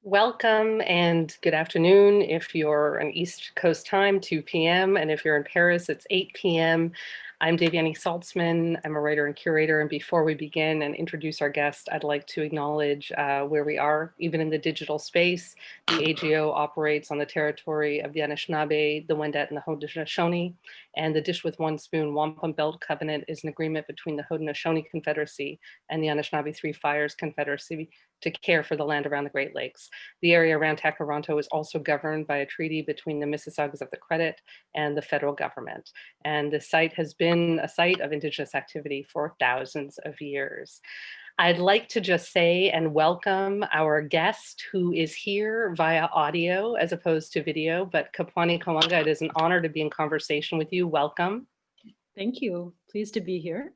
Welcome and good afternoon. If you're on East Coast time, 2 p.m. And if you're in Paris, it's 8 p.m. I'm Devyani Saltzman. I'm a writer and curator. And before we begin and introduce our guest, I'd like to acknowledge where we are, even in the digital space. The AGO operates on the territory of the Anishinaabe, the Wendat, and the Haudenosaunee. And the Dish with One Spoon Wampum Belt Covenant is an agreement between the Haudenosaunee Confederacy and the Anishinaabe Three Fires Confederacy to care for the land around the Great Lakes. The area around Takaranto is also governed by a treaty between the Mississaugas of the Credit and the federal government. And the site has been a site of Indigenous activity for thousands of years. I'd like to just say and welcome our guest who is here via audio as opposed to video, but Kapwani Kiwanga, it is an honor to be in conversation with you. Welcome. Thank you. Pleased to be here.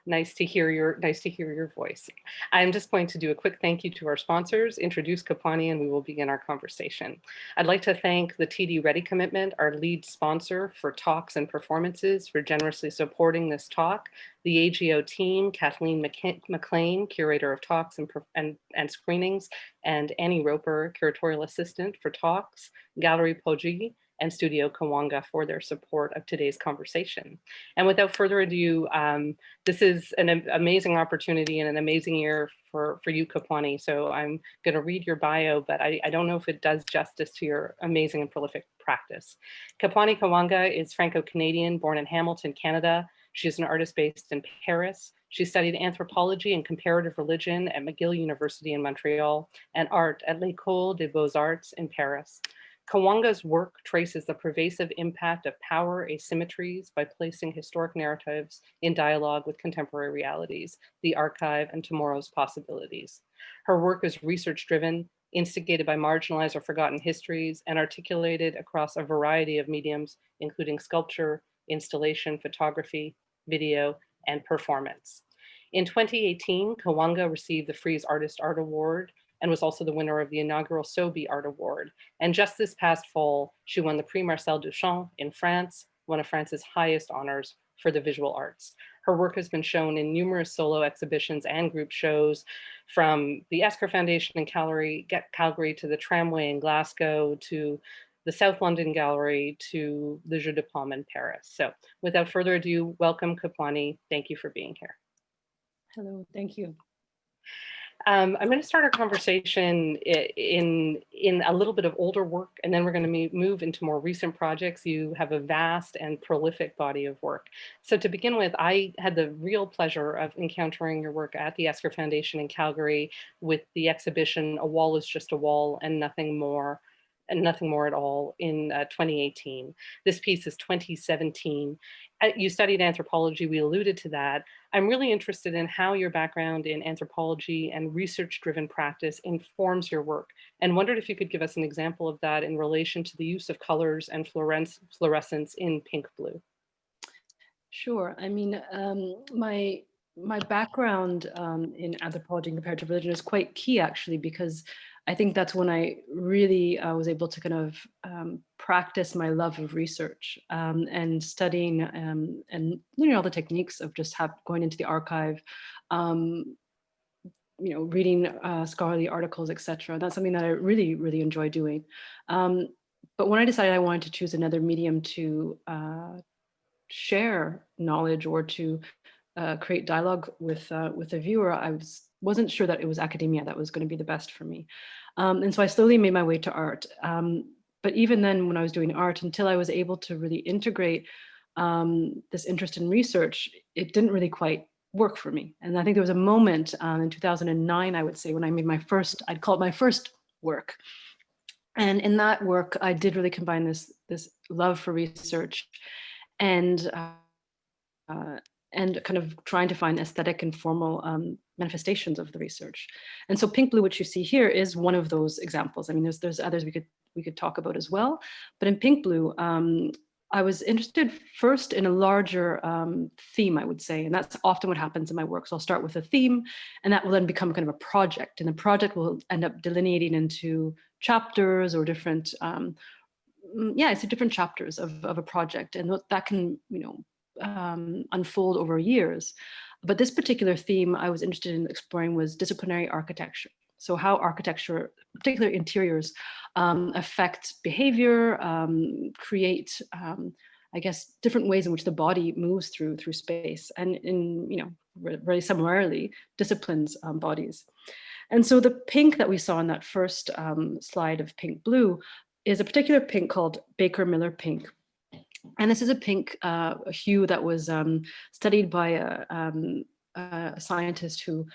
Nice to hear your voice. I'm just going to do a quick thank you to our sponsors, introduce Kapwani, and we will begin our conversation. I'd like to thank the TD Ready Commitment, our lead sponsor for talks and performances, for generously supporting this talk. The AGO team, Kathleen McLean, curator of talks and screenings, and Annie Roper, curatorial assistant for talks, Gallery Poji, and Studio Kiwanga for their support of today's conversation. And without further ado, this is an amazing opportunity and an amazing year for you, Kapwani. So I'm gonna read your bio, but I don't know if it does justice to your amazing and prolific practice. Kapwani Kiwanga is Franco-Canadian, born in Hamilton, Canada. She is an artist based in Paris. She studied anthropology and comparative religion at McGill University in Montreal and art at l'École des Beaux-Arts in Paris. Kiwanga's work traces the pervasive impact of power asymmetries by placing historic narratives in dialogue with contemporary realities, the archive, and tomorrow's possibilities. Her work is research-driven, instigated by marginalized or forgotten histories, and articulated across a variety of mediums, including sculpture, installation, photography, video, and performance. In 2018, Kiwanga received the Frieze Artist Award and was also the winner of the inaugural Sobey Art Award. And just this past fall, she won the Prix Marcel Duchamp in France, one of France's highest honors for the visual arts. Her work has been shown in numerous solo exhibitions and group shows, from the Esker Foundation in Calgary to the Tramway in Glasgow, to the South London Gallery, to the Jeux de Paume in Paris. So without further ado, welcome Kapwani. Thank you for being here. Hello, thank you. I'm going to start our conversation in a little bit of older work, and then we're going to move into more recent projects. You have a vast and prolific body of work. So to begin with, I had the real pleasure of encountering your work at the Esker Foundation in Calgary with the exhibition, A Wall is Just a Wall and Nothing More at all in 2018. This piece is 2017. You studied anthropology, we alluded to that. I'm really interested in how your background in anthropology and research-driven practice informs your work, and wondered if you could give us an example of that in relation to the use of colors and fluorescence in pink blue. Sure. I mean, my background in anthropology and comparative religion is quite key, actually, because I think that's when I really was able to kind of practice my love of research and studying and learning all the techniques of just going into the archive, reading scholarly articles, etc. That's something that I really, really enjoy doing. But when I decided I wanted to choose another medium to share knowledge or to create dialogue with a viewer, I wasn't sure that it was academia that was going to be the best for me. And so I slowly made my way to art. But even then, when I was doing art, until I was able to really integrate this interest in research, it didn't really quite work for me. And I think there was a moment in 2009, I would say, when I made my first, I'd call it my first work. And in that work, I did really combine this love for research and kind of trying to find aesthetic and formal manifestations of the research. And so pink blue, which you see here, is one of those examples. I mean, there's others we could talk about as well. But in pink blue, I was interested first in a larger theme, I would say, and that's often what happens in my work. So I'll start with a theme, and that will then become kind of a project, and the project will end up delineating into chapters or different, different chapters of a project, and that can, unfold over years. But this particular theme I was interested in exploring was disciplinary architecture. So how architecture, particularly interiors, affect behavior, create, I guess, different ways in which the body moves through space, and in, you know, very similarly, disciplines bodies. And so the pink that we saw in that first slide of pink blue is a particular pink called Baker Miller pink. And this is a pink hue that was studied by a scientist who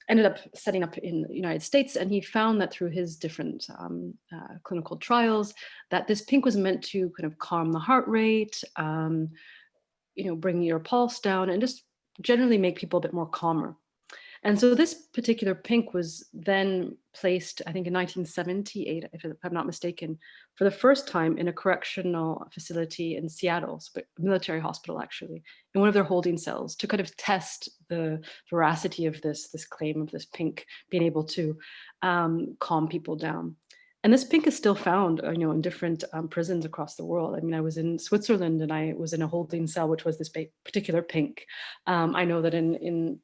ended up setting up in the United States, and he found that through his different clinical trials, that this pink was meant to kind of calm the heart rate, you know, bring your pulse down, and just generally make people a bit more calmer. And so this particular pink was then placed, I think in 1978, if I'm not mistaken, for the first time in a correctional facility in Seattle, so a military hospital actually, in one of their holding cells, to kind of test the veracity of this claim of this pink being able to calm people down. And this pink is still found, you know, in different prisons across the world. I mean, I was in Switzerland and I was in a holding cell, which was this particular pink. I know that in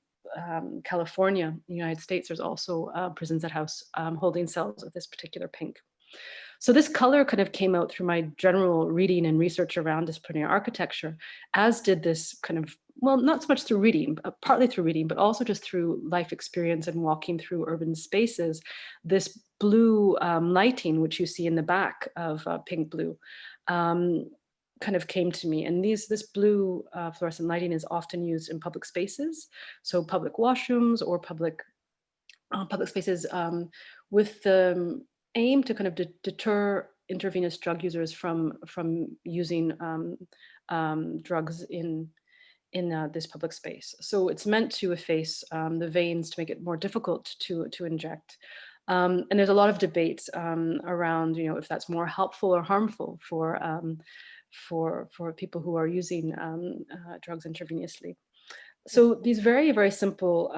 California, the United States, there's also prisons that house holding cells of this particular pink. So this color kind of came out through my general reading and research around disciplinary architecture, as did this kind of, well, not so much through reading, partly through reading, but also just through life experience and walking through urban spaces, this blue lighting, which you see in the back of pink blue, kind of came to me. And this blue fluorescent lighting is often used in public spaces, so public washrooms or public spaces, with the aim to kind of deter intravenous drug users from using drugs in this public space. So it's meant to efface the veins to make it more difficult to inject. And there's a lot of debate around, you know, if that's more helpful or harmful for people who are using drugs intravenously. So these very, very simple,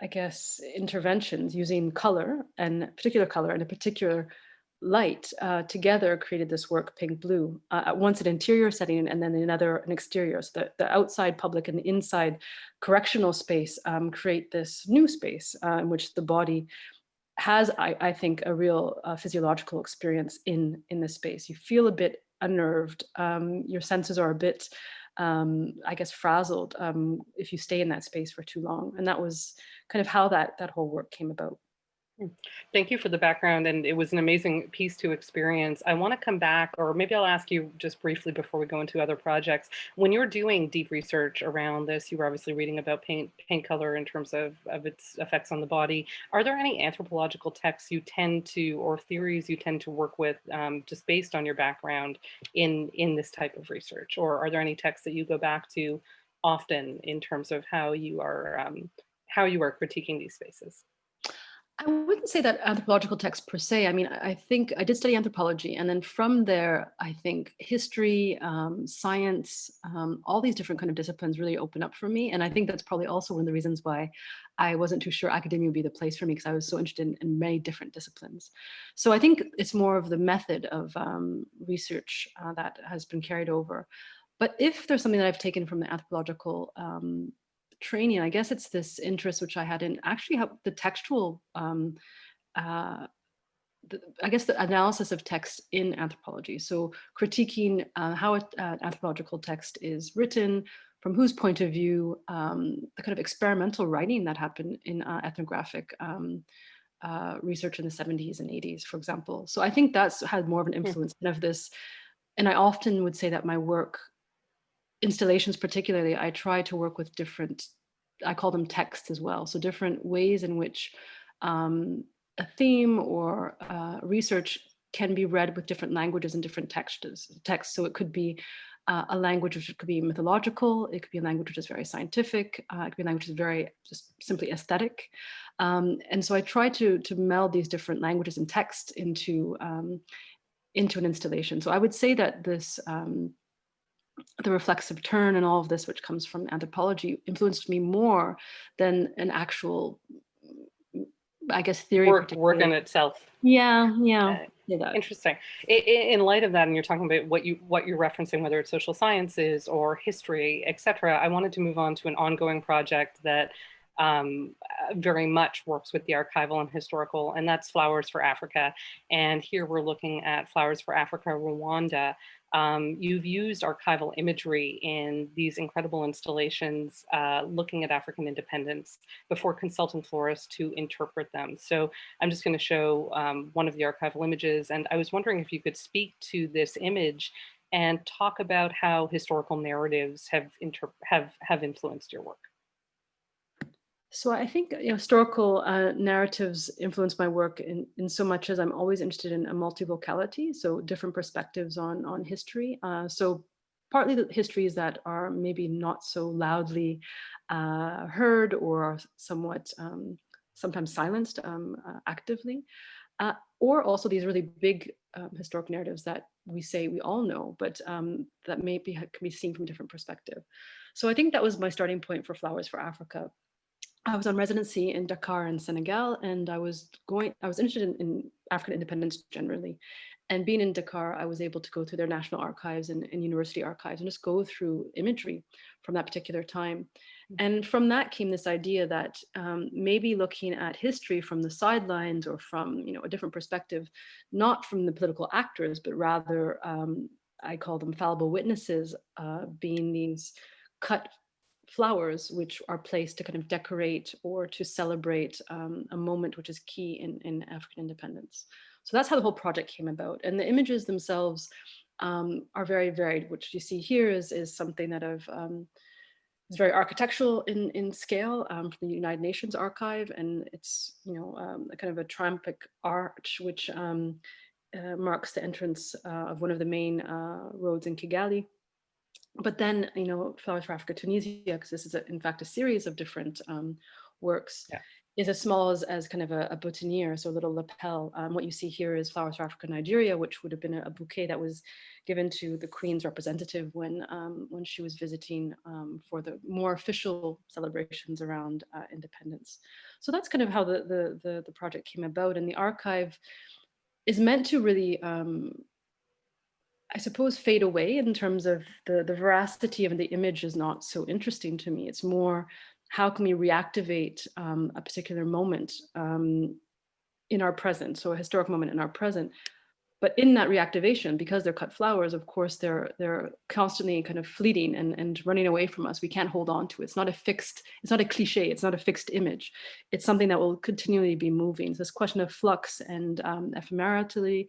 I guess, interventions using color, and particular color and a particular light together created this work, Pink Blue, at once an interior setting and then another an exterior. So the outside public and the inside correctional space create this new space in which the body has, I think, a real physiological experience in this space. You feel a bit unnerved. Your senses are a bit, I guess, frazzled if you stay in that space for too long. And that was kind of how that whole work came about. Thank you for the background, and it was an amazing piece to experience. I want to come back, or maybe I'll ask you just briefly before we go into other projects. When you're doing deep research around this, you were obviously reading about paint color in terms of its effects on the body. Are there any anthropological texts you tend to, or theories you tend to work with, just based on your background in this type of research? Or are there any texts that you go back to often in terms of how you are critiquing these spaces? I wouldn't say that anthropological text per se. I mean, I think I did study anthropology, and then from there, I think history, science, all these different kind of disciplines really open up for me. And I think that's probably also one of the reasons why I wasn't too sure academia would be the place for me, because I was so interested in many different disciplines. So I think it's more of the method of research that has been carried over. But if there's something that I've taken from the anthropological training, I guess it's this interest which I had in actually how the textual, I guess the analysis of text in anthropology. So critiquing how an anthropological text is written, from whose point of view, the kind of experimental writing that happened in ethnographic research in the 70s and 80s, for example. So I think that's had more of an influence of this. And I often would say that my work, installations particularly, I try to work with different, I call them texts as well. So different ways in which a theme or research can be read with different languages and different texts. So it could be a language which could be mythological, it could be a language which is very scientific, it could be a language which is very just simply aesthetic. And so I try to meld these different languages and texts into an installation. So I would say that this, the reflexive turn and all of this, which comes from anthropology, influenced me more than an actual, I guess, theory. Work in itself. Yeah. Interesting. In light of that, and you're talking about what you're referencing, whether it's social sciences or history, etc., I wanted to move on to an ongoing project that very much works with the archival and historical, and that's Flowers for Africa. And here we're looking at Flowers for Africa, Rwanda. You've used archival imagery in these incredible installations, looking at African independence before consulting florists to interpret them. So I'm just going to show one of the archival images, and I was wondering if you could speak to this image and talk about how historical narratives have influenced your work. So I think historical narratives influence my work in so much as I'm always interested in a multivocality, so different perspectives on history. So partly the histories that are maybe not so loudly heard or are somewhat sometimes silenced actively, or also these really big historic narratives that we say we all know, but that maybe can be seen from a different perspective. So I think that was my starting point for Flowers for Africa. I was on residency in Dakar in Senegal, and I was interested in African independence generally. And being in Dakar, I was able to go through their national archives and university archives and just go through imagery from that particular time. And from that came this idea that maybe looking at history from the sidelines or from a different perspective, not from the political actors, but rather I call them fallible witnesses, being these cut flowers which are placed to kind of decorate or to celebrate a moment which is key in African independence. So that's how the whole project came about. And the images themselves are very varied. Which you see here is something that is very architectural in scale from the United Nations archive, and it's a kind of a triumphant arch which marks the entrance of one of the main roads in Kigali. But then, Flowers for Africa, Tunisia, because this is in fact a series of different works, Yeah. is as small as kind of a boutonniere, so a little lapel. What you see here is Flowers for Africa, Nigeria, which would have been a bouquet that was given to the Queen's representative when she was visiting for the more official celebrations around independence. So that's kind of how the project came about. And the archive is meant to really I suppose fade away in terms of the veracity of the image is not so interesting to me. It's more, how can we reactivate a particular moment in our present, so a historic moment in our present. But in that reactivation, because they're cut flowers, of course, they're constantly kind of fleeting and running away from us. We can't hold on to it. It's not a cliche, it's not a fixed image. It's something that will continually be moving. So this question of flux and ephemerality,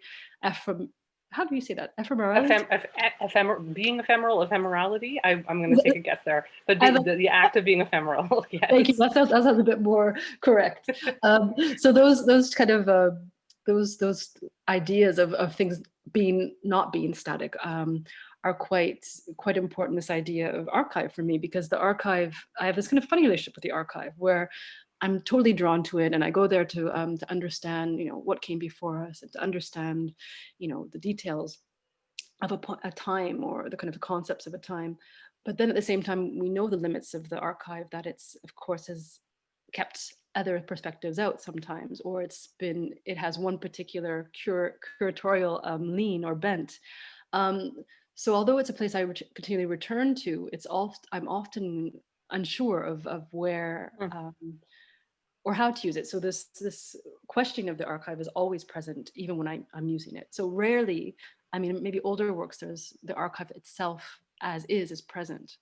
how do you say that? Ephemerality? Being ephemeral, ephemerality. I'm going to take a guess there, but the act of being ephemeral. Yes. Thank you. That sounds a bit more correct. So those kind of those ideas of things not being static are quite important. This idea of archive for me, because the archive, I have this kind of funny relationship with the archive where I'm totally drawn to it, and I go there to understand, what came before us, and to understand, the details of a time, or the kind of the concepts of a time. But then at the same time, we know the limits of the archive, that it's, of course, has kept other perspectives out sometimes, or it has one particular curatorial lean or bent. So although it's a place I continually return to, I'm often unsure of where or how to use it. So this questioning of the archive is always present, even when I'm using it. So rarely, maybe older works, there's the archive itself as is present.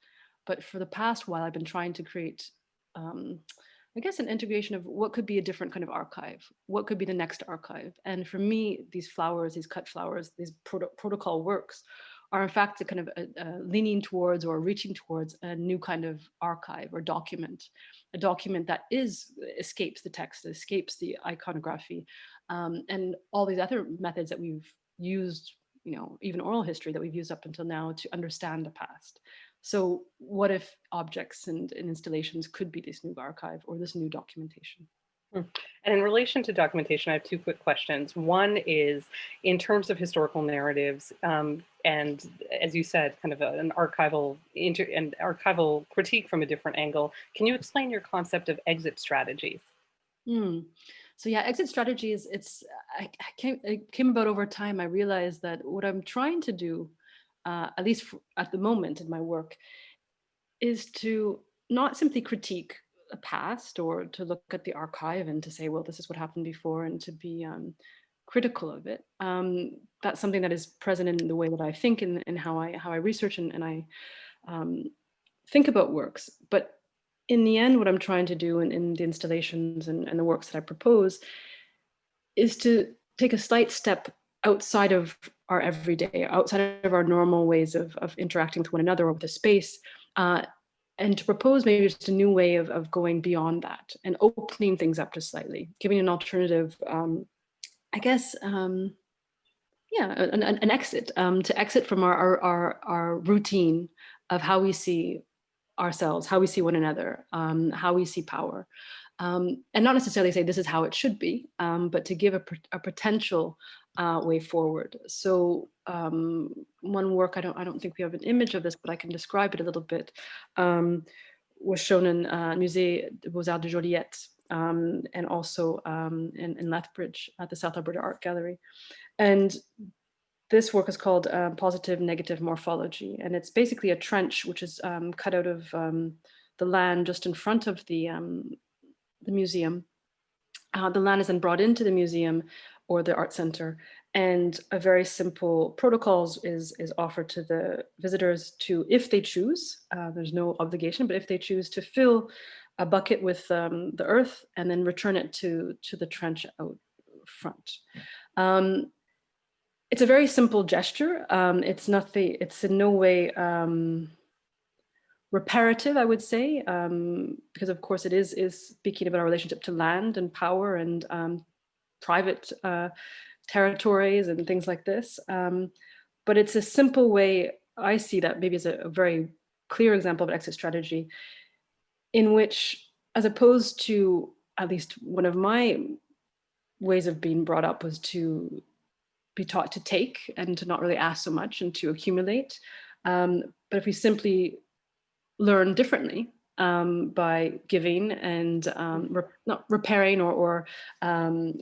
But for the past while, I've been trying to create, I guess, an integration of what could be a different kind of archive, what could be the next archive. And for me, these flowers, these cut flowers, these protocol works are in fact a kind of leaning towards or reaching towards a new kind of archive or document, a document that escapes the text, escapes the iconography, and all these other methods that we've used, even oral history that we've used up until now to understand the past. So what if objects and installations could be this new archive or this new documentation? And in relation to documentation, I have two quick questions. One is, in terms of historical narratives, and as you said, kind of an archival critique from a different angle, can you explain your concept of exit strategies? So yeah, exit strategies, it came about over time. I realized that what I'm trying to do, at least at the moment in my work, is to not simply critique a past, or to look at the archive and to say, well, this is what happened before, and to be critical of it. That's something that is present in the way that I think and how I research and I think about works. But in the end, what I'm trying to do in the installations and the works that I propose is to take a slight step outside of our everyday, outside of our normal ways of interacting with one another or with a space, and to propose maybe just a new way of going beyond that and opening things up just slightly, giving an alternative, I guess, yeah, an exit, to exit from our routine of how we see ourselves, how we see one another, how we see power. And not necessarily say this is how it should be, but to give a potential way forward. So one work, I don't think we have an image of this, but I can describe it a little bit, was shown in Musée des Beaux-Arts de Joliette, and also in Lethbridge at the South Alberta Art Gallery. And this work is called Positive Negative Morphology. And it's basically a trench which is cut out of the land just in front of the museum. The land is then brought into the museum or the art center, and a very simple protocol is offered to the visitors to, if they choose, there's no obligation, but if they choose, to fill a bucket with the earth and then return it to the trench out front. It's a very simple gesture. It's nothing, it's in no way reparative, I would say, because of course it is speaking about our relationship to land and power and private territories and things like this. But it's a simple way, I see that maybe as a very clear example of an exit strategy, in which, as opposed to, at least one of my ways of being brought up was to be taught to take and to not really ask so much and to accumulate. But if we simply learn differently by giving and not repairing or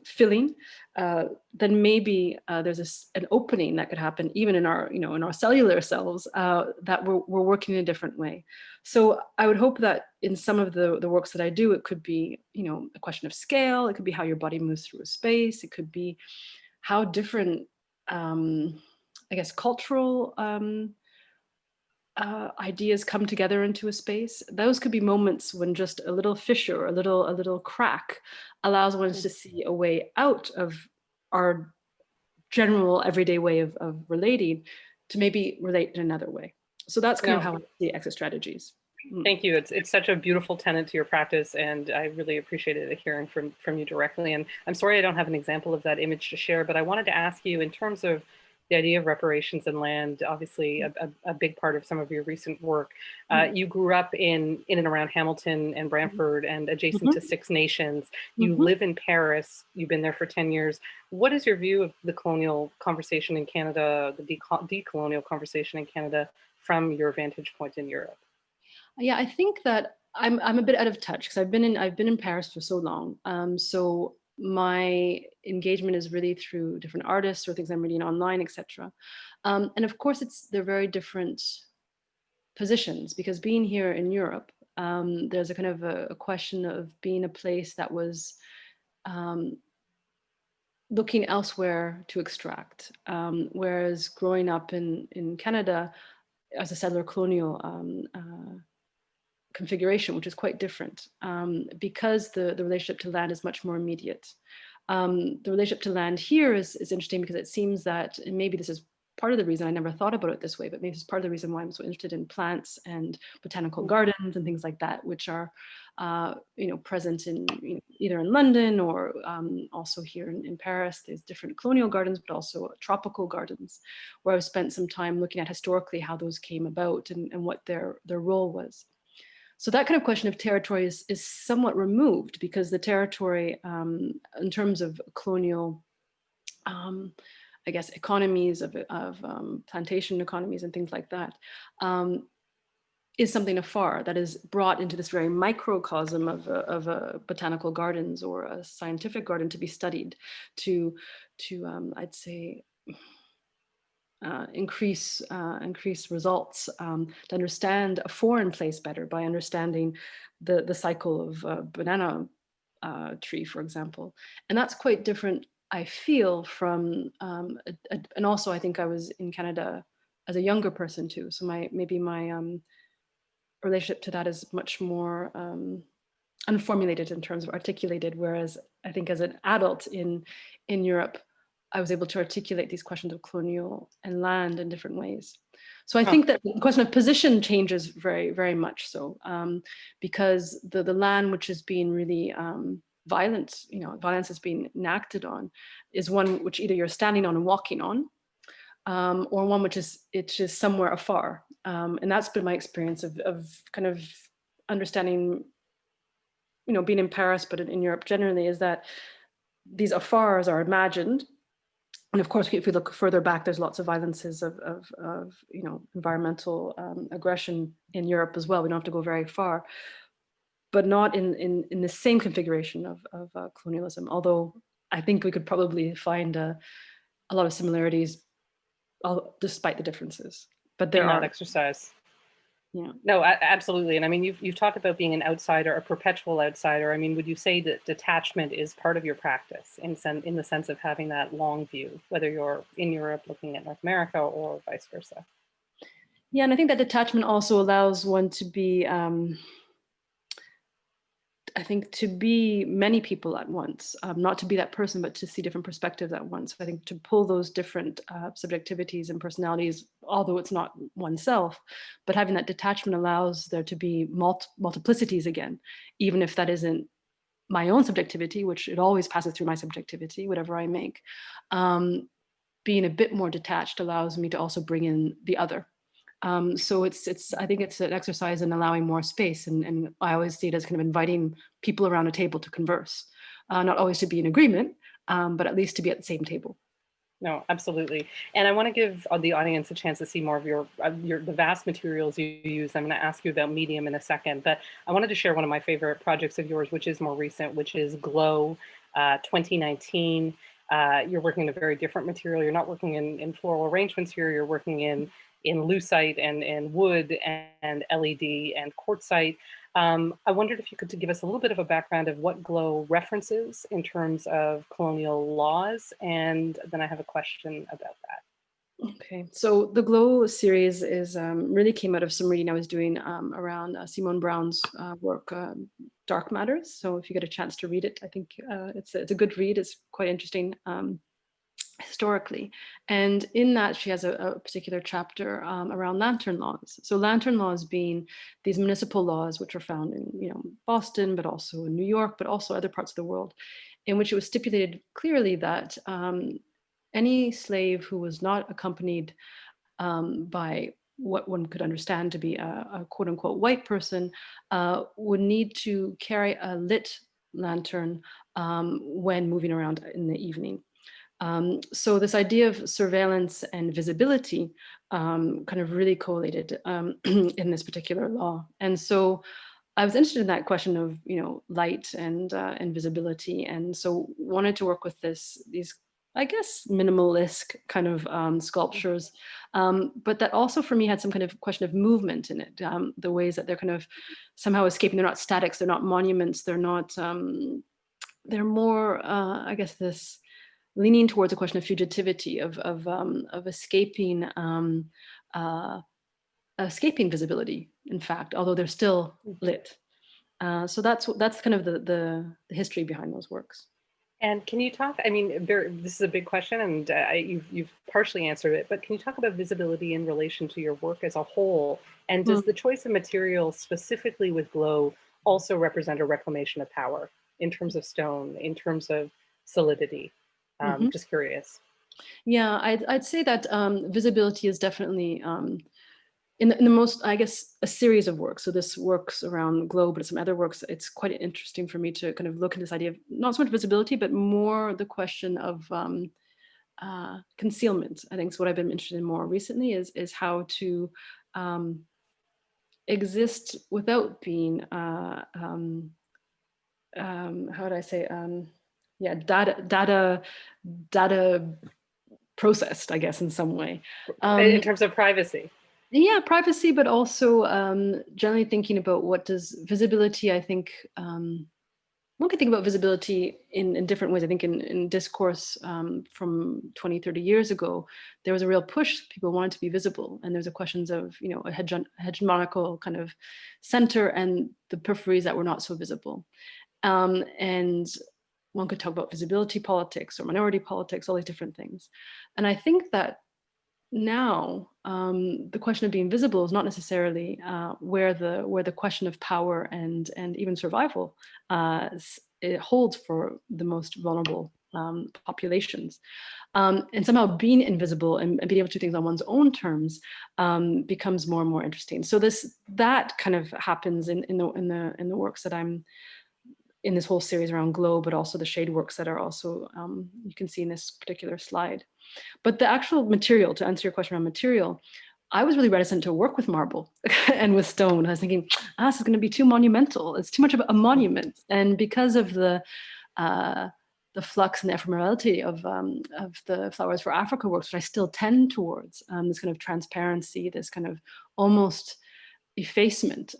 filling, then maybe there's an opening that could happen even in our, in our cellular selves, that we're working in a different way. So I would hope that in some of the works that I do, it could be, a question of scale. It could be how your body moves through a space. It could be how different, I guess, cultural ideas come together into a space. Those could be moments when just a little fissure, a little crack allows one to see a way out of our general everyday way of relating to maybe relate in another way. So that's kind of how I see exit strategies. Thank you. It's such a beautiful tenet to your practice, and I really appreciated hearing from you directly. And I'm sorry I don't have an example of that image to share, but I wanted to ask you, in terms of the idea of reparations and land, obviously a big part of some of your recent work. You grew up in and around Hamilton and Brantford and adjacent to Six Nations. You live in Paris. You've been there for 10 years. What is your view of the colonial conversation in Canada, the decolonial conversation in Canada, from your vantage point in Europe? Yeah, I think that I'm a bit out of touch because I've been in Paris for so long. So my engagement is really through different artists or things I'm reading online, etc. And of course, they're very different positions, because being here in Europe, there's a kind of a question of being a place that was looking elsewhere to extract, whereas growing up in Canada as a settler colonial configuration, which is quite different, because the relationship to land is much more immediate. The relationship to land here is interesting because it seems that, and maybe this is part of the reason, I never thought about it this way, but maybe it's part of the reason why I'm so interested in plants and botanical gardens and things like that, which are present in either in London or also here in Paris. There's different colonial gardens, but also tropical gardens, where I've spent some time looking at historically how those came about and what their role was. So that kind of question of territory is somewhat removed, because the territory, in terms of colonial, I guess, economies of plantation economies and things like that, is something afar that is brought into this very microcosm of a botanical gardens or a scientific garden to be studied, to I'd say, increase results, to understand a foreign place better by understanding the cycle of a banana tree, for example. And that's quite different, I feel, from, and also I think I was in Canada as a younger person too. So maybe my relationship to that is much more unformulated in terms of articulated, whereas I think as an adult in Europe, I was able to articulate these questions of colonial and land in different ways. So I think that the question of position changes very, very much so, because the land which is being really violence is being enacted on, is one which either you're standing on and walking on, or one which is somewhere afar. And that's been my experience of kind of understanding, being in Paris, but in Europe generally, is that these afars are imagined. And of course, if we look further back, there's lots of violences of environmental aggression in Europe as well. We don't have to go very far, but not in the same configuration of colonialism. Although I think we could probably find a lot of similarities, despite the differences. But there are exercise. Yeah. No, absolutely. And I mean, you've talked about being an outsider, a perpetual outsider. I mean, would you say that detachment is part of your practice in the sense of having that long view, whether you're in Europe looking at North America or vice versa? Yeah, and I think that detachment also allows one to be, I think, to be many people at once, not to be that person, but to see different perspectives at once. I think to pull those different subjectivities and personalities, although it's not oneself, but having that detachment allows there to be multiplicities again, even if that isn't my own subjectivity, which it always passes through my subjectivity, whatever I make. Being a bit more detached allows me to also bring in the other. So I think it's an exercise in allowing more space, and I always see it as kind of inviting people around a table to converse, not always to be in agreement, but at least to be at the same table. No, absolutely. And I want to give the audience a chance to see more of the vast materials you use. I'm going to ask you about medium in a second, but I wanted to share one of my favorite projects of yours, which is more recent, which is Glow 2019. You're working in a very different material. You're not working in floral arrangements here. You're working in lucite and wood and LED and quartzite. I wondered if you could give us a little bit of a background of what Glow references in terms of colonial laws, and then I have a question about that. Okay, so the Glow series is really came out of some reading I was doing around Simone Brown's work, Dark Matters. So if you get a chance to read it, I think it's a good read. It's quite interesting. Historically, and in that she has a particular chapter around lantern laws. So lantern laws being these municipal laws which are found in Boston, but also in New York, but also other parts of the world, in which it was stipulated clearly that any slave who was not accompanied by what one could understand to be a quote unquote white person would need to carry a lit lantern when moving around in the evening. So this idea of surveillance and visibility kind of really collated in this particular law. And so I was interested in that question of light and visibility, and so wanted to work with these, I guess, minimalist kind of sculptures, but that also for me had some kind of question of movement in it. The ways that they're kind of somehow escaping. They're not statics. They're not monuments. They're not. They're more, I guess, this leaning towards a question of fugitivity, of escaping, escaping visibility, in fact, although they're still lit. So that's kind of the history behind those works. And can you talk, I mean, this is a big question, and you've partially answered it, but can you talk about visibility in relation to your work as a whole? And does the choice of materials specifically with Glow also represent a reclamation of power in terms of stone, in terms of solidity? Just curious. Yeah, I'd say that visibility is definitely in the most, I guess, a series of works. So this works around Glow, but some other works, it's quite interesting for me to kind of look at this idea of not so much visibility, but more the question of concealment. I think is what I've been interested in more recently is how to exist without being, how would I say, yeah, data processed, I guess, in some way. In terms of privacy. Yeah, privacy, but also generally thinking about what does visibility, I think, one can think about visibility in different ways. I think in discourse from 20, 30 years ago, there was a real push. People wanted to be visible. And there's a questions of, you know, a hegemonical kind of center and the peripheries that were not so visible. And one could talk about visibility politics or minority politics, all these different things. And I think that now the question of being visible is not necessarily where the question of power and even survival it holds for the most vulnerable populations, and somehow being invisible and being able to do things on one's own terms becomes more and more interesting. So that kind of happens in the works that I'm in this whole series around glow, but also the shade works that are also you can see in this particular slide. But the actual material, to answer your question around material, I was really reticent to work with marble and with stone. I was thinking, this is going to be too monumental. It's too much of a monument. And because of the flux and the ephemerality of the Flowers for Africa works, which I still tend towards, this kind of transparency, this kind of almost effacement,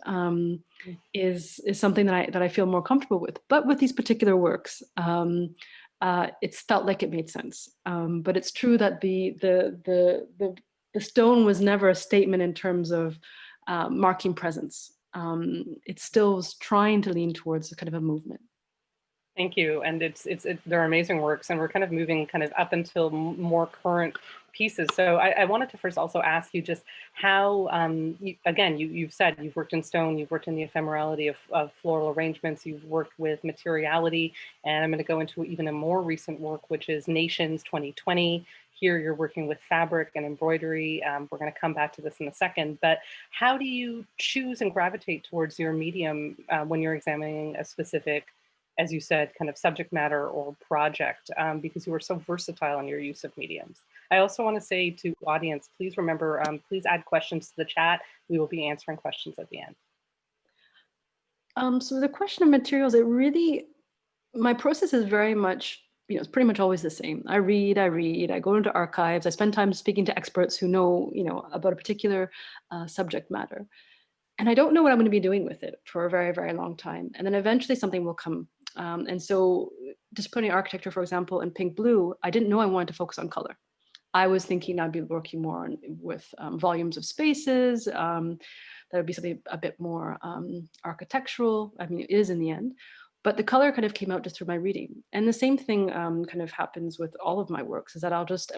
is something that I feel more comfortable with. But with these particular works, it's felt like it made sense. But it's true that the stone was never a statement in terms of marking presence. It still was trying to lean towards a kind of a movement. Thank you. And they're amazing works, and we're kind of moving kind of up until more current pieces. So I wanted to first also ask you just how, you've said you've worked in stone, you've worked in the ephemerality of floral arrangements, you've worked with materiality, and I'm going to go into even a more recent work, which is Nations 2020. Here you're working with fabric and embroidery. We're going to come back to this in a second, but how do you choose and gravitate towards your medium when you're examining a specific, as you said, kind of subject matter or project, because you are so versatile in your use of mediums? I also want to say to audience, please remember, please add questions to the chat. We will be answering questions at the end. So the question of materials, my process is very much, it's pretty much always the same. I read, I go into archives, I spend time speaking to experts who know, about a particular subject matter. And I don't know what I'm going to be doing with it for a very, very long time. And then eventually something will come. And so disciplining architecture, for example, in pink blue, I didn't know I wanted to focus on color. I was thinking I'd be working more with volumes of spaces. That would be something a bit more architectural. I mean, it is in the end. But the color kind of came out just through my reading. And the same thing kind of happens with all of my works, is that I'll just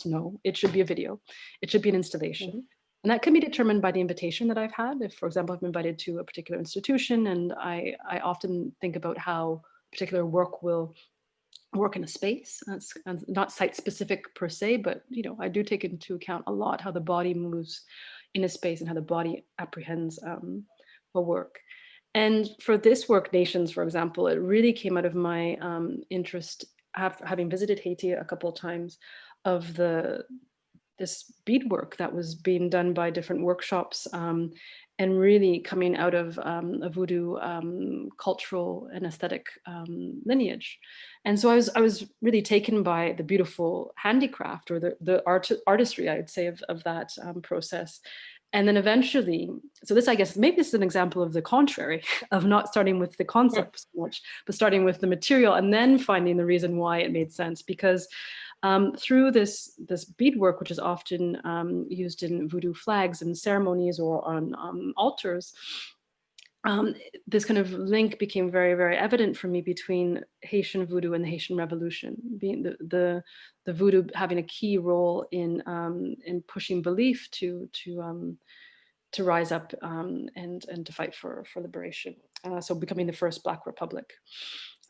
know it should be a video. It should be an installation. Mm-hmm. And that can be determined by the invitation that I've had. If, for example, I've been invited to a particular institution, and I often think about how a particular work will work in a space. That's not site specific per se, but I do take into account a lot how the body moves in a space and how the body apprehends a work. And for this work, Nations, for example, it really came out of my interest, having visited Haiti a couple of times, of this beadwork that was being done by different workshops, and really coming out of a voodoo cultural and aesthetic lineage. And so I was really taken by the beautiful handicraft, or the artistry, I would say, of that process. And then eventually, so this, I guess, maybe this is an example of the contrary, of not starting with the concept so much, but starting with the material and then finding the reason why it made sense. Because through this beadwork, which is often used in voodoo flags and ceremonies or on altars, this kind of link became very, very evident for me between Haitian voodoo and the Haitian Revolution, being the voodoo having a key role in pushing belief to rise up and to fight for liberation. So becoming the first Black Republic.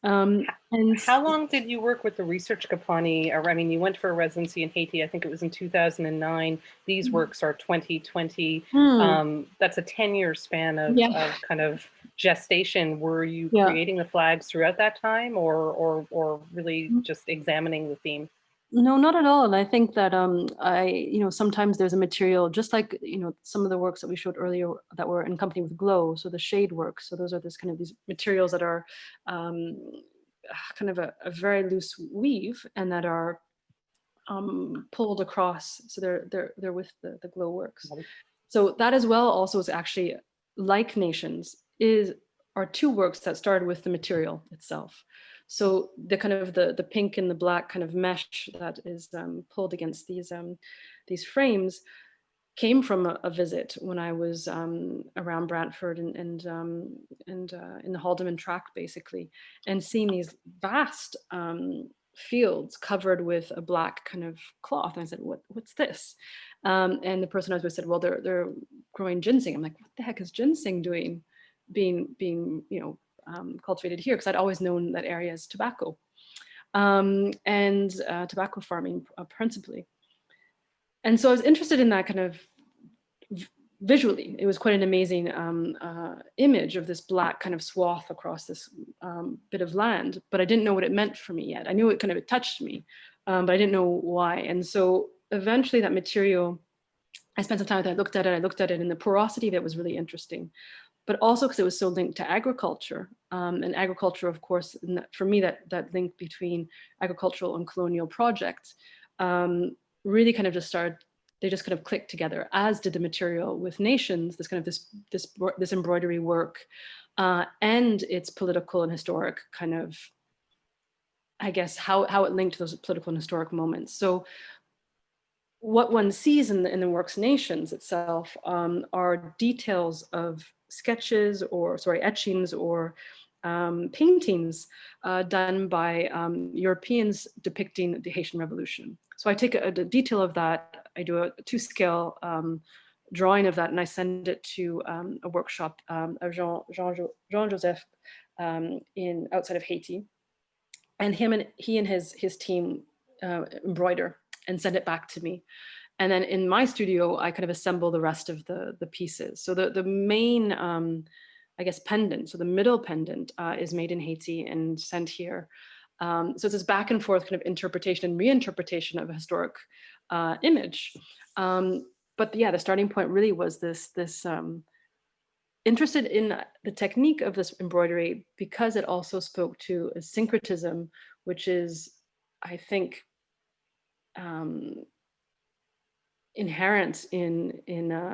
And how long did you work with the research, Kapwani? I mean, you went for a residency in Haiti, I think it was in 2009. These works are 2020. That's a 10-year span of kind of gestation. Were you creating the flags throughout that time, or really just examining the theme? No, not at all. And I think that sometimes there's a material, just like, some of the works that we showed earlier that were in company with glow. So the shade work. So those are these materials that are kind of a very loose weave, and that are pulled across. So they're with the glow works. So that as well also is actually, like Nations, are two works that started with the material itself. So the kind of the pink and the black kind of mesh that is pulled against these frames came from a visit when I was around Brantford and in the Haldeman Tract, basically, and seeing these vast fields covered with a black kind of cloth. And I said, what's this? And the person I was with said, well, they're growing ginseng. I'm like, what the heck is ginseng doing, being cultivated here? Because I'd always known that area as tobacco and tobacco farming principally. And so I was interested in that kind of visually. It was quite an amazing image of this black kind of swath across this bit of land, but I didn't know what it meant for me yet. I knew it touched me, but I didn't know why. And so eventually that material, I spent some time with it, I looked at it, and the porosity of it was really interesting, but also because it was so linked to agriculture. And agriculture, of course, for me, that link between agricultural and colonial projects really kind of they just kind of clicked together, as did the material with Nations, this kind of this embroidery work and its political and historic kind of, I guess, how it linked to those political and historic moments. So what one sees in the works Nations itself are details of sketches or, etchings or paintings done by Europeans depicting the Haitian Revolution. So I take a detail of that, I do a 2-scale drawing of that, and I send it to a workshop of Jean-Joseph outside of Haiti. And he and his team embroider and send it back to me. And then in my studio, I kind of assemble the rest of the pieces. So the main, I guess, pendant, so the middle pendant is made in Haiti and sent here. So it's this back and forth kind of interpretation and reinterpretation of a historic image. But yeah, the starting point really was this interested in the technique of this embroidery because it also spoke to a syncretism, which is, I think, inherent in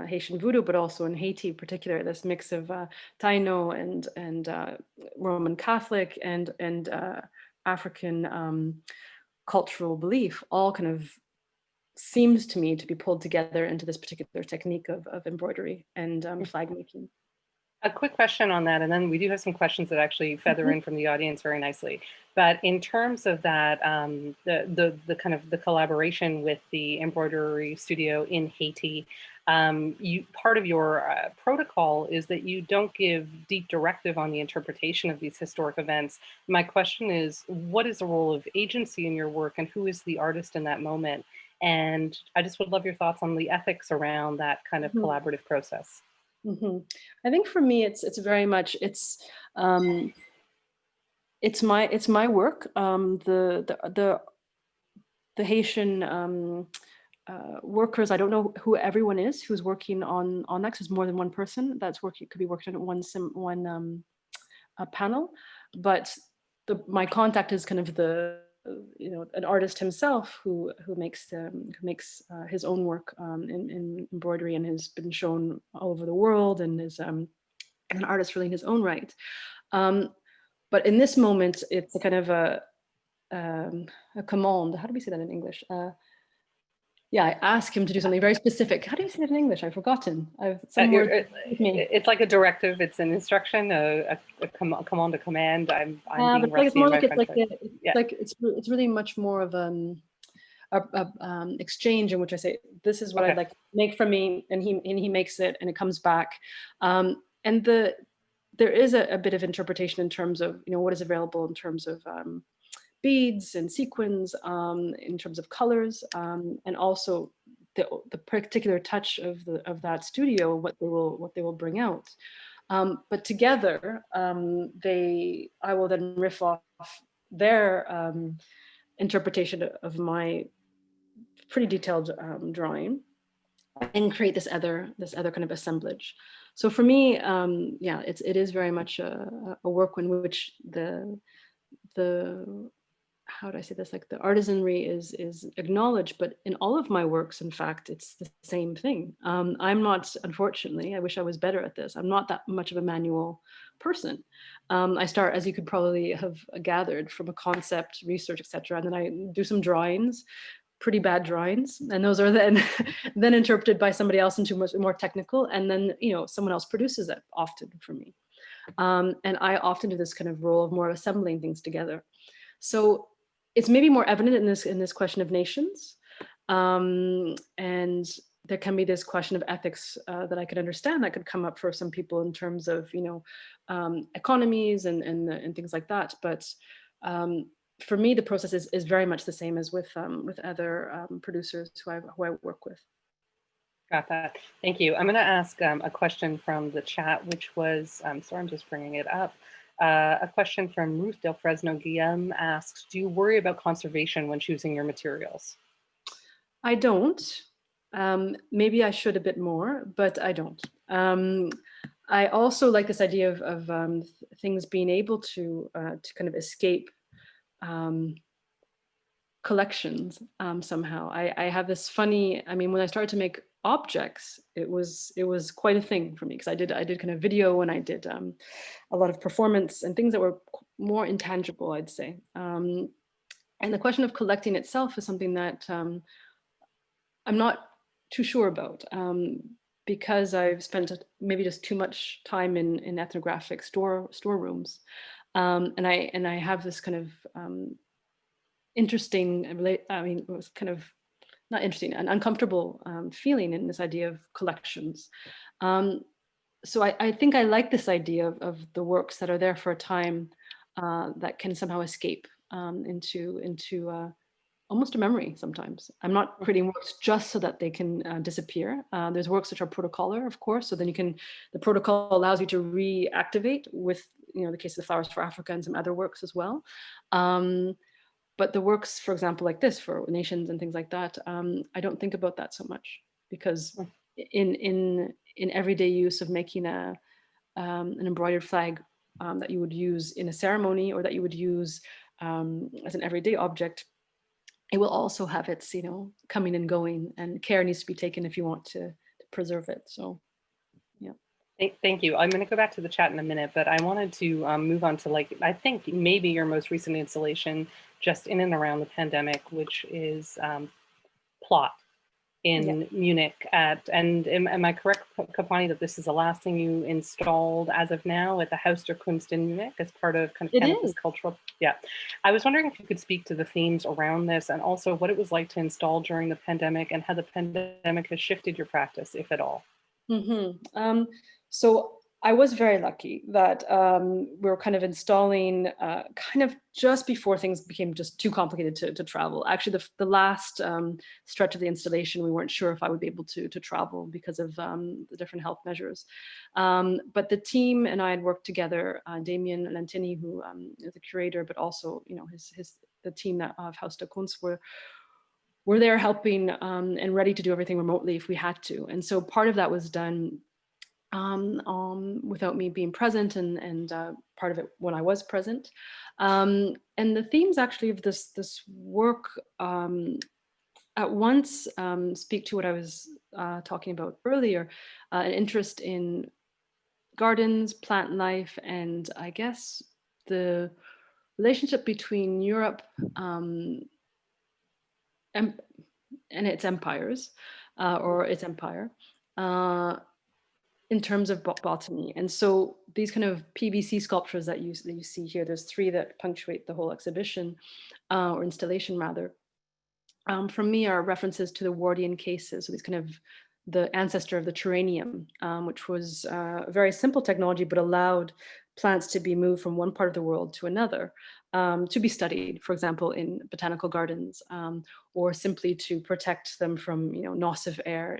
Haitian voodoo, but also in Haiti in particular, this mix of Taino and Roman Catholic and African cultural belief, all kind of seems to me to be pulled together into this particular technique of embroidery and flag making. A quick question on that, and then we do have some questions that actually feather in from the audience very nicely. But in terms of that, the kind of the collaboration with the embroidery studio in Haiti, part of your protocol is that you don't give deep directive on the interpretation of these historic events. My question is, what is the role of agency in your work, and who is the artist in that moment? And I just would love your thoughts on the ethics around that kind of collaborative process. I think for me, it's very much it's my work. The Haitian workers, I don't know who everyone is who's working on Onyx. There's more than one person that's working, could be working on one panel, but my contact is kind of an artist himself who makes his own work in embroidery and has been shown all over the world and is an artist really in his own right. But in this moment, it's a kind of a command. How do we say that in English? Yeah, I ask him to do something very specific. How do you say that in English? I've forgotten. It's like a directive. It's an instruction, a command, a command. I'm being rusty in my French. It's really much more of an exchange in which I say, this is what I'd like to make from me, and he makes it, and it comes back. And there is a bit of interpretation in terms of what is available in terms of beads and sequins, in terms of colors, and also the particular touch of that studio, what they will bring out. But together, I will then riff off their interpretation of my pretty detailed drawing, and create this other kind of assemblage. So for me, it is very much a work in which how do I say this? Like the artisanry is acknowledged, but in all of my works, in fact, it's the same thing. I'm not, unfortunately, I wish I was better at this. I'm not that much of a manual person. I start, as you could probably have gathered, from a concept, research, etc., and then I do some drawings, pretty bad drawings, and those are then then interpreted by somebody else into much more technical, and then someone else produces it often for me. And I often do this kind of role of more assembling things together. So it's maybe more evident in this question of nations. And there can be this question of ethics that I could understand that could come up for some people in terms of, economies and things like that. But for me, the process is very much the same as with other producers who I work with. Got that. Thank you. I'm going to ask a question from the chat, which was, sorry, I'm just bringing it up. A question from Ruth Del Fresno Guillaume asks, do you worry about conservation when choosing your materials? I don't. Maybe I should a bit more, but I don't. I also like this idea of things being able to kind of escape collections somehow. I have this funny, when I started to make objects, it was quite a thing for me, because I did kind of video, and I did a lot of performance and things that were more intangible, I'd say. And the question of collecting itself is something that I'm not too sure about, because I've spent maybe just too much time in ethnographic storerooms, and I have this kind of interesting, it was kind of not interesting, an uncomfortable feeling in this idea of collections. So I think I like this idea of the works that are there for a time that can somehow escape into almost a memory sometimes. I'm not creating works just so that they can disappear. There's works which are protocolar, of course, so then the protocol allows you to reactivate with, the case of the Flowers for Africa and some other works as well. But the works, for example, like this for nations and things like that, I don't think about that so much, because in everyday use of making an embroidered flag that you would use in a ceremony, or that you would use as an everyday object, it will also have its, coming and going, and care needs to be taken if you want to preserve it. So, yeah. Thank you. I'm going to go back to the chat in a minute, but I wanted to move on to, I think maybe your most recent installation just in and around the pandemic, which is Plot in Munich and am I correct, Kapwani, that this is the last thing you installed as of now at the Haus der Kunst in Munich as part of kind of Canada's cultural? Yeah. I was wondering if you could speak to the themes around this, and also what it was like to install during the pandemic, and how the pandemic has shifted your practice, if at all. Mm-hmm. So I was very lucky that we were kind of installing kind of just before things became just too complicated to travel. Actually, the last stretch of the installation, we weren't sure if I would be able to travel because of the different health measures. But the team and I had worked together, Damien Lentini, who is the curator, but also the team of Haus der Kunst were there helping and ready to do everything remotely if we had to. And so part of that was done without me being present, and part of it when I was present. And the themes actually of this work at once speak to what I was talking about earlier, an interest in gardens, plant life, and I guess the relationship between Europe and its empires, or its empire, in terms of botany. And so these kind of PVC sculptures that you see here, there's 3 that punctuate the whole exhibition, or installation rather, from me are references to the Wardian cases. So these kind of the ancestor of the Terranium, which was a very simple technology, but allowed plants to be moved from one part of the world to another, to be studied, for example, in botanical gardens, or simply to protect them from, nocive air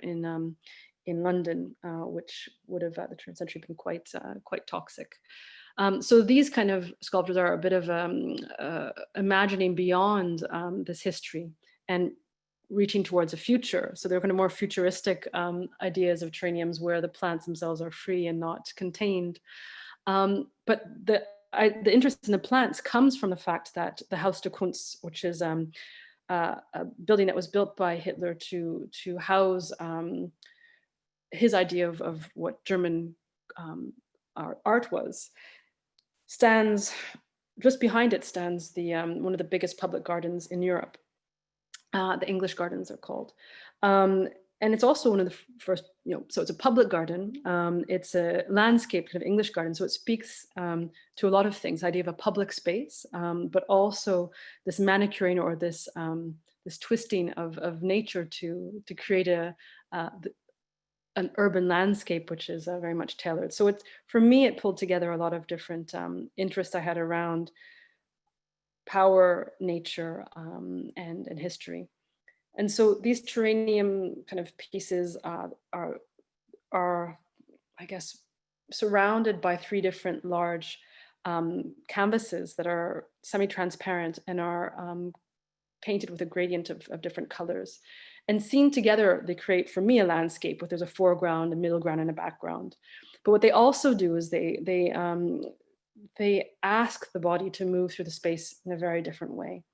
in London, which would have at the turn of the century been quite toxic. So these kind of sculptures are a bit of imagining beyond this history and reaching towards a future. So they're kind of more futuristic ideas of terraniums, where the plants themselves are free and not contained. But the the interest in the plants comes from the fact that the Haus der Kunst, which is a building that was built by Hitler to house his idea of what German art was, stands just behind it stands the one of the biggest public gardens in Europe. The English gardens are called. And it's also one of the first, so it's a public garden. It's a landscape kind of English garden. So it speaks to a lot of things, the idea of a public space, but also this manicuring or this this twisting of nature to create an urban landscape, which is very much tailored. So it's, for me, it pulled together a lot of different interests I had around power, nature, and history. And so these terranium kind of pieces are, I guess, surrounded by 3 different large canvases that are semi-transparent and are painted with a gradient of different colors. And seen together, they create, for me, a landscape where there's a foreground, a middle ground, and a background. But what they also do is they ask the body to move through the space in a very different way.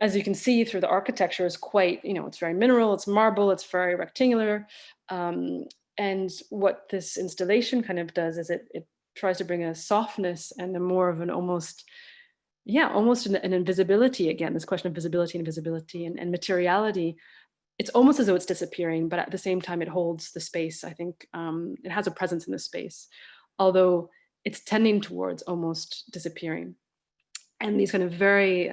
As you can see through the architecture, is quite, it's very mineral, it's marble, it's very rectangular. And what this installation kind of does is it tries to bring a softness and a more of an almost an invisibility, again, this question of visibility and invisibility and materiality. It's almost as though it's disappearing, but at the same time, it holds the space. I think it has a presence in the space, although it's tending towards almost disappearing. And these kind of very,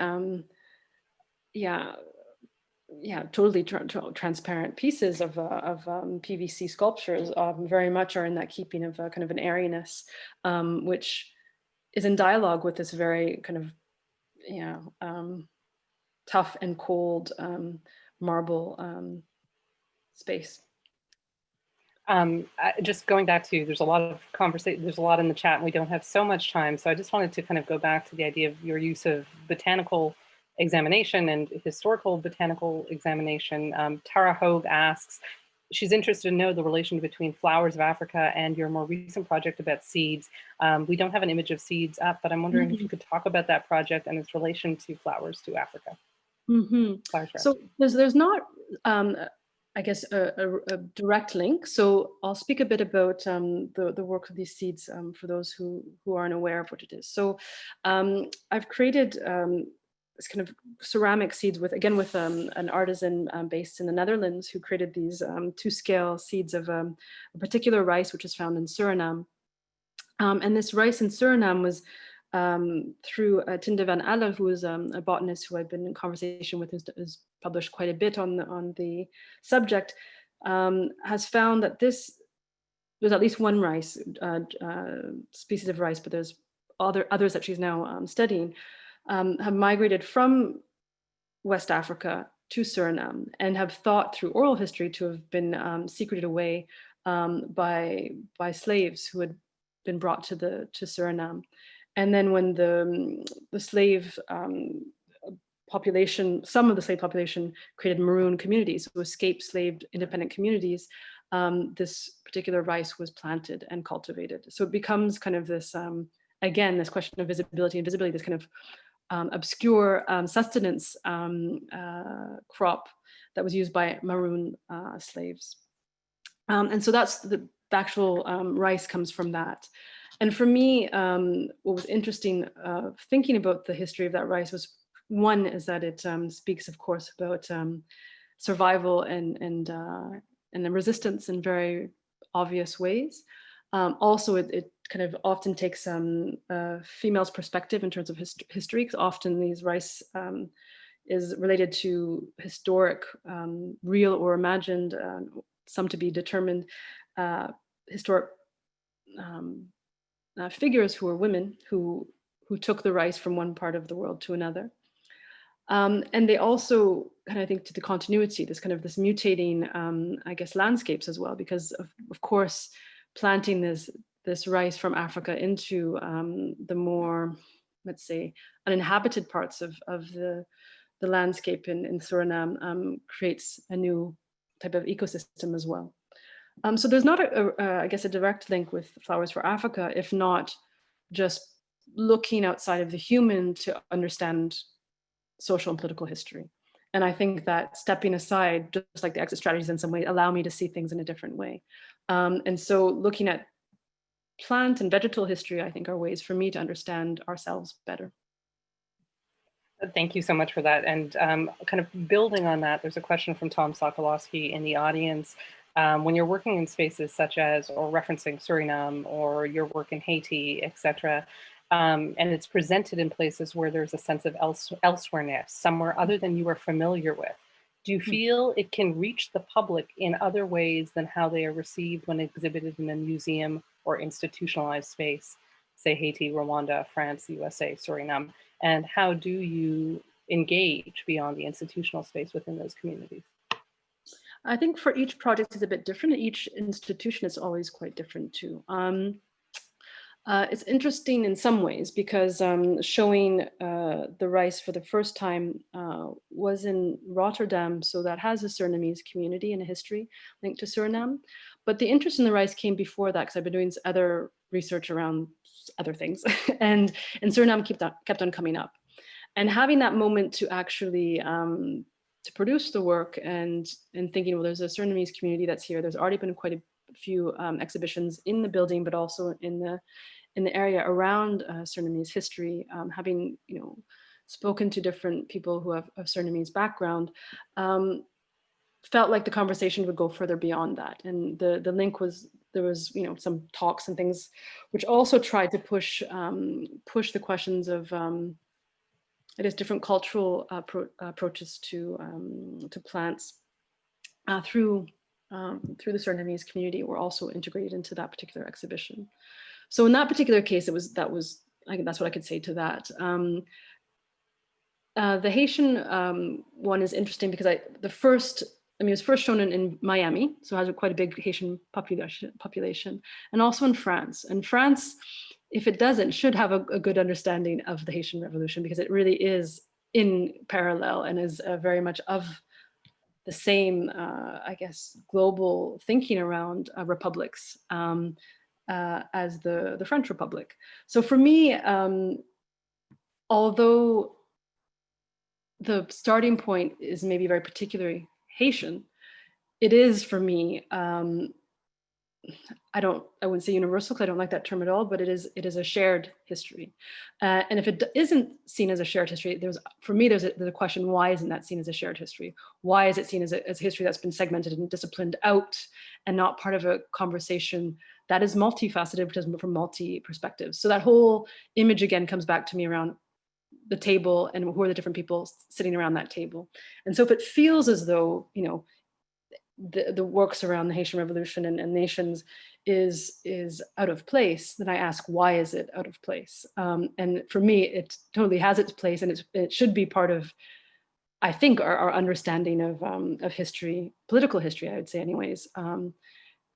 totally transparent pieces of PVC sculptures very much are in that keeping of kind of an airiness, which is in dialogue with this very kind of tough and cold marble space. Just going back to, there's a lot of conversation, there's a lot in the chat, and we don't have so much time. So I just wanted to kind of go back to the idea of your use of botanical examination and historical botanical examination. Tara Hogue asks, she's interested to know the relation between flowers of Africa and your more recent project about seeds. We don't have an image of seeds up, but I'm wondering if you could talk about that project and its relation to flowers to Africa. So there's not, I guess, a direct link. So I'll speak a bit about the work of these seeds for those who aren't aware of what it is. So I've created this kind of ceramic seeds with an artisan based in the Netherlands who created these 2-scale seeds of a particular rice, which is found in Suriname. And this rice in Suriname was through Tinde van Alle, who is a botanist who I've been in conversation with, who's published quite a bit on the subject, has found that there's at least one rice, species of rice, but there's others that she's now studying, have migrated from West Africa to Suriname and have thought through oral history to have been secreted away by slaves who had been brought to Suriname. And then when the slave population, some of the slave population created maroon communities, so escaped slave independent communities, this particular rice was planted and cultivated. So it becomes kind of this, again, this question of visibility and visibility, this kind of obscure sustenance crop that was used by maroon slaves. And so that's the actual rice comes from that. And for me, what was interesting thinking about the history of that rice was, one is that it speaks, of course, about survival and the resistance in very obvious ways. Also, it kind of often takes female's perspective in terms of history, because often these rice is related to historic, real or imagined, some to be determined, historic figures who were women who took the rice from one part of the world to another. And they also kind of think to the continuity, this mutating, I guess, landscapes as well, because of course, planting this rice from Africa into the more, let's say, uninhabited parts of the landscape in Suriname creates a new type of ecosystem as well. So there's not, I guess, a direct link with flowers for Africa, if not just looking outside of the human to understand social and political history. And I think that stepping aside, just like the exit strategies in some way, allow me to see things in a different way. And so looking at plant and vegetal history, I think, are ways for me to understand ourselves better. Thank you so much for that. And kind of building on that, there's a question from Tom Sokolowski in the audience. When you're working in spaces such as, or referencing Suriname, or your work in Haiti, etc., and it's presented in places where there's a sense of elsewhereness, somewhere other than you are familiar with, do you feel it can reach the public in other ways than how they are received when exhibited in a museum or institutionalized space, say Haiti, Rwanda, France, USA, Suriname? And how do you engage beyond the institutional space within those communities? I think for each project is a bit different. Each institution is always quite different too. It's interesting in some ways because showing the rice for the first time was in Rotterdam, so that has a Surinamese community and a history linked to Suriname. But the interest in the rice came before that because I've been doing other research around other things, and Suriname kept on coming up. And having that moment to actually to produce the work and thinking, well, there's a Surinamese community that's here. There's already been quite a few exhibitions in the building, but also in the area around Surinamese history. Having spoken to different people who have Surinamese background, felt like the conversation would go further beyond that. And the link was, there was some talks and things which also tried to push the questions of different cultural approaches to plants through the Surinamese community were also integrated into that particular exhibition. So in that particular case, I think that's what I could say to that. The Haitian one is interesting because it was first shown in Miami, so it has quite a big Haitian population, and also in France. And France, if it doesn't, should have a good understanding of the Haitian Revolution because it really is in parallel and is very much of the same, I guess, global thinking around republics as the French Republic. So for me, although the starting point is maybe very particularly Haitian, it is for me, I wouldn't say universal because I don't like that term at all, but it is a shared history. And if it isn't seen as a shared history, there's a question, why isn't that seen as a shared history? Why is it seen as a history that's been segmented and disciplined out and not part of a conversation that is multifaceted because from multi perspectives? So that whole image again comes back to me around the table and who are the different people sitting around that table. And so if it feels as though, the works around the Haitian Revolution and nations is out of place, then I ask, why is it out of place? And for me, it totally has its place, and it should be part of, I think, our understanding of history, political history, I would say anyways,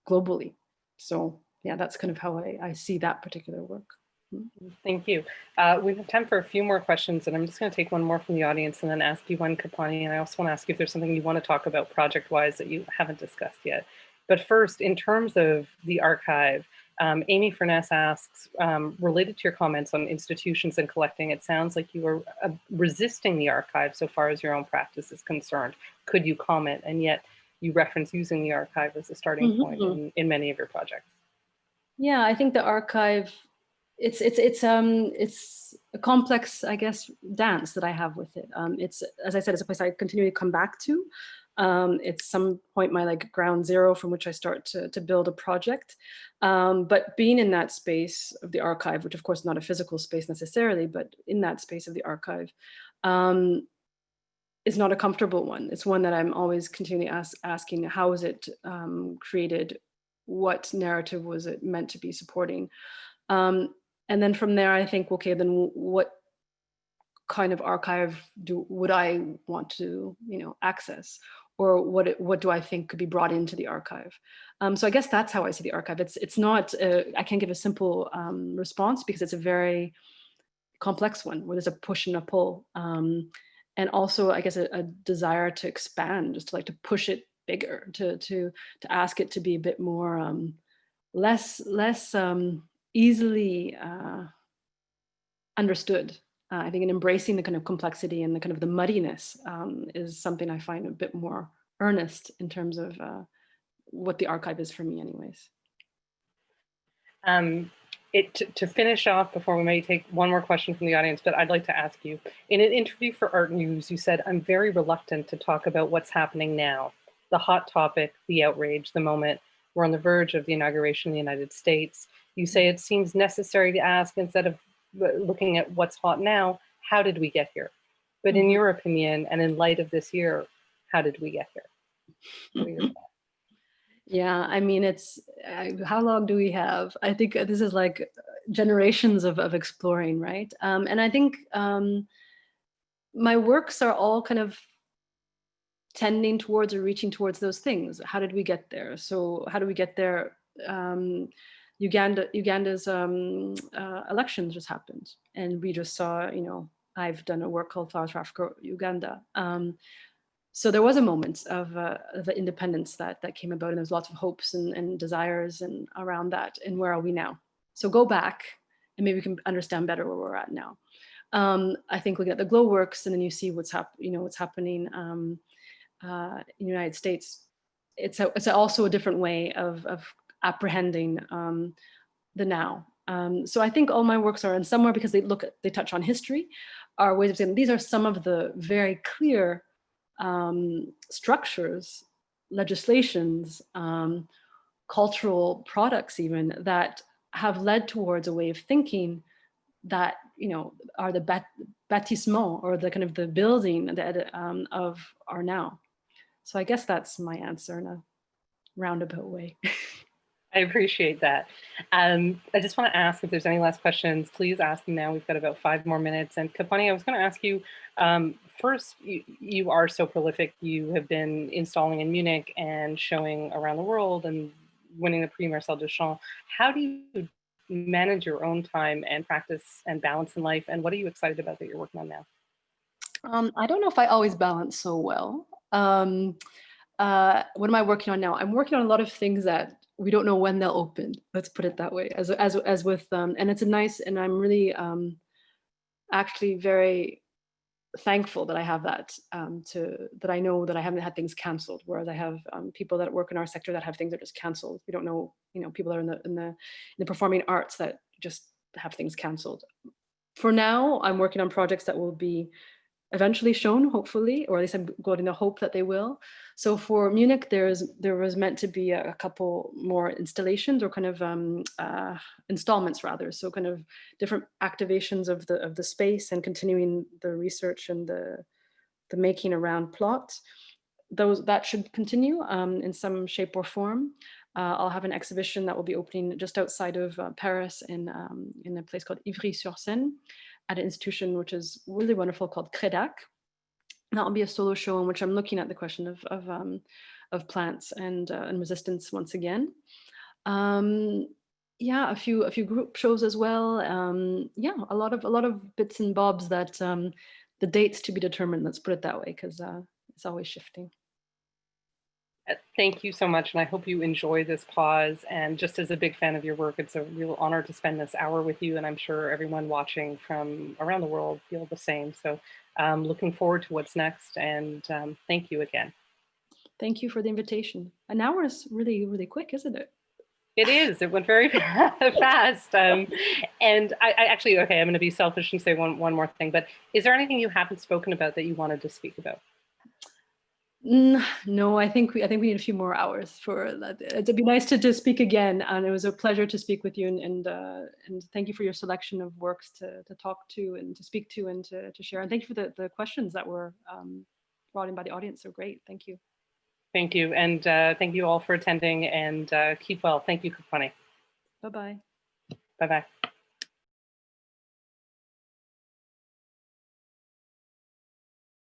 globally. So yeah, that's kind of how I see that particular work. Thank you. We have time for a few more questions, and I'm just going to take one more from the audience and then ask you one, Kapwani. And I also want to ask you if there's something you want to talk about project-wise that you haven't discussed yet. But first, in terms of the archive, Amy Furness asks, related to your comments on institutions and collecting, it sounds like you are resisting the archive so far as your own practice is concerned. Could you comment? And yet you reference using the archive as a starting point in many of your projects. Yeah, I think the archive, it's a complex, I guess, dance that I have with it. It's, as I said, it's a place I continue to come back to. It's some point my ground zero from which I start to build a project. But being in that space of the archive, which of course is not a physical space necessarily, but in that space of the archive, is not a comfortable one. It's one that I'm always continually asking, how is it created? What narrative was it meant to be supporting? And then from there, I think, okay, then what kind of archive would I want to, access, or what do I think could be brought into the archive? So I guess that's how I see the archive. It's not. I can't give a simple response because it's a very complex one where there's a push and a pull, and also I guess a desire to expand, just to push it bigger, to ask it to be a bit more less easily understood. I think in embracing the kind of complexity and the kind of the muddiness is something I find a bit more earnest in terms of what the archive is for me anyways. To finish off, before we may take one more question from the audience, but I'd like to ask you, in an interview for Art News, you said, "I'm very reluctant to talk about what's happening now, the hot topic, the outrage, the moment. We're on the verge of the inauguration in the United States. You say it seems necessary to ask, instead of looking at what's hot now, how did we get here? But in your opinion, and in light of this year, how did we get here?" What are your thoughts? Yeah, I mean, it's how long do we have? I think this is like generations of exploring, right? And I think my works are all kind of tending towards or reaching towards those things. How did we get there? So how do we get there? Uganda's elections just happened, and we just saw, you know, I've done a work called Flowers for Africa, Uganda. So there was a moment of independence that came about, and there's lots of hopes and desires and around that. And where are we now? So go back, and maybe we can understand better where we're at now. I think looking at the glow works, and then you see what's happening in the United States. It's also a different way of apprehending the now. So I think all my works are in somewhere, because they touch on history, are ways of saying these are some of the very clear structures, legislations, cultural products even, that have led towards a way of thinking that, you know, are the bâtissement, or the kind of the building that of our now. So I guess that's my answer in a roundabout way. I appreciate that. I just want to ask if there's any last questions, please ask them now. We've got about 5 more minutes. And Kapwani, I was going to ask you, first, you are so prolific. You have been installing in Munich and showing around the world and winning the Prix Marcel Duchamp. How do you manage your own time and practice and balance in life? And what are you excited about that you're working on now? I don't know if I always balance so well. What am I working on now? I'm working on a lot of things that we don't know when they'll open. Let's put it that way. As with, and it's a nice, and I'm really actually very thankful that I have that, that I know that I haven't had things canceled. Whereas I have people that work in our sector that have things that are just canceled. We don't know, you know, people that are in the performing arts that just have things canceled. For now, I'm working on projects that will be eventually shown, hopefully, or at least I'm going to hope that they will. So for Munich, there was meant to be a couple more installations, or kind of installments rather. So kind of different activations of the space, and continuing the research and the making around plot. That should continue in some shape or form. I'll have an exhibition that will be opening just outside of Paris in a place called Ivry-sur-Seine, at an institution which is really wonderful called Credac. That will be a solo show in which I'm looking at the question of plants and resistance once again. Yeah, a few group shows as well. Yeah, a lot of bits and bobs that the dates to be determined. Let's put it that way, because it's always shifting. Thank you so much, and I hope you enjoy this pause. And just as a big fan of your work, it's a real honor to spend this hour with you, and I'm sure everyone watching from around the world feel the same. So looking forward to what's next, and thank you again. Thank you for the invitation. An hour is really, really quick, isn't it? It is. It went very fast. And I actually, okay, I'm going to be selfish and say one more thing, but is there anything you haven't spoken about that you wanted to speak about? No, I think we need a few more hours for that. It'd be nice to just speak again, and it was a pleasure to speak with you, and thank you for your selection of works to talk to and to speak to and to share. And thank you for the questions that were brought in by the audience. So great, thank you. Thank you, and thank you all for attending, and keep well. Thank you, Kapwani. Bye-bye. Bye-bye.